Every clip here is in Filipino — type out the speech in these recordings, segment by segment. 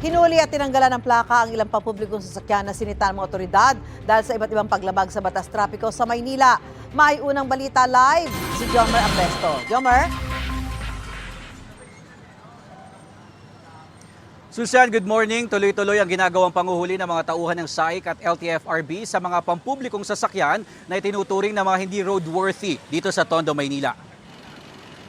Hinuli at tinanggalan ng plaka ang ilang pampublikong sasakyan na sinitaan ng otoridad dahil sa iba't ibang paglabag sa batas trapiko sa Maynila. May unang balita live si Jomer Apesto. Jomer? Susan, good morning. Tuloy-tuloy ang ginagawang panguhuli ng mga tauhan ng SAIC at LTFRB sa mga pampublikong sasakyan na itinuturing na mga hindi roadworthy dito sa Tondo, Maynila.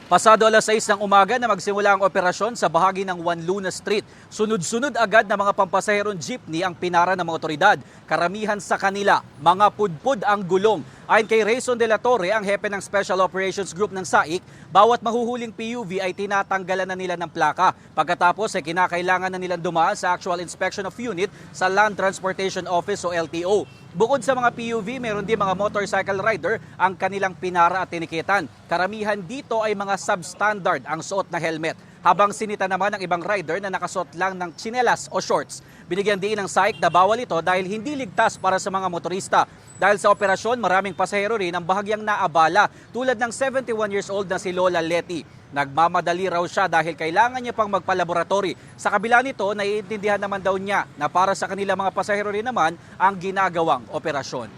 Pasado alas 6 ng umaga na magsimula ang operasyon sa bahagi ng Juan Luna Street. Sunod-sunod agad na mga pampasaherong jeepney ang pinara ng mga otoridad. Karamihan sa kanila, mga pudpud ang gulong. Ayon kay Rayson de la Torre, ang hepe ng Special Operations Group ng SAIC, bawat mahuhuling PUV ay tinatanggalan na nila ng plaka. Pagkatapos ay kinakailangan na nilang dumaan sa actual inspection of unit sa Land Transportation Office o LTO. Bukod sa mga PUV, meron din mga motorcycle rider ang kanilang pinara at tinikitan. Karamihan dito ay mga substandard ang suot na helmet. Habang sinita naman ang ibang rider na nakasuot lang ng tsinelas o shorts. Binigyan din ng SAIC na bawal ito dahil hindi ligtas para sa mga motorista. Dahil sa operasyon, maraming pasahero rin ang bahagyang naabala tulad ng 71 years old na si Lola Letty. Nagmamadali raw siya dahil kailangan niya pang magpalaboratory. Sa kabila nito, naiintindihan naman daw niya na para sa kanila mga pasahero rin naman ang ginagawang operasyon.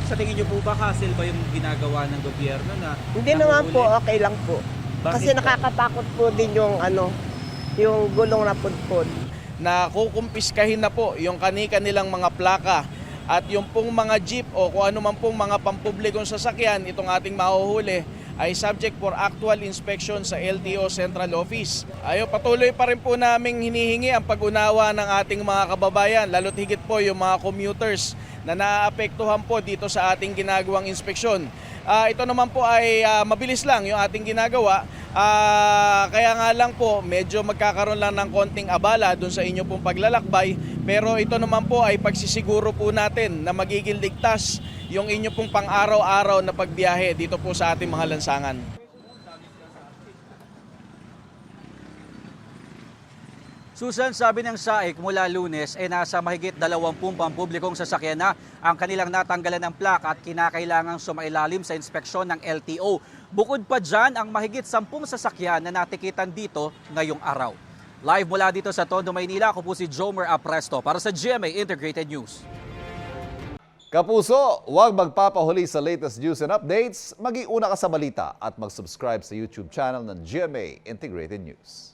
Sa tingin niyo po ba hassle ba yung ginagawa ng gobyerno na Hindi naman po, okay lang po. Bakit Kasi po? nakakatakot po din yung gulong na pudpud. Na kukumpiskahin na po yung kani-kanilang mga plaka at yung pong mga jeep o kung ano man pong mga pampublikong sasakyan itong ating mahuhuli ay subject for actual inspection sa LTO Central Office. Patuloy pa rin po naming hinihingi ang pag-unawa ng ating mga kababayan, lalo't higit po yung mga commuters na naaapektuhan po dito sa ating ginagawang inspeksyon. Ito naman po ay mabilis lang yung ating ginagawa. Kaya nga lang po medyo magkakaroon lang ng konting abala doon sa inyo pong paglalakbay. Pero ito naman po ay pagsisiguro po natin na magiging ligtas yung inyo pong pang-araw-araw na pagbiyahe dito po sa ating mga lansangan. Susan, sabi ng SAIC mula Lunes ay nasa mahigit 20 pampublikong sasakyan na ang kanilang natanggalan ng plaka at kinakailangang sumailalim sa inspeksyon ng LTO. Bukod pa dyan, ang mahigit 10 sasakyan na natikitan dito ngayong araw. Live mula dito sa Tondo, Maynila, ako po si Jomer Apresto para sa GMA Integrated News. Kapuso, huwag magpapahuli sa latest news and updates. Mag-iuna ka sa balita at mag-subscribe sa YouTube channel ng GMA Integrated News.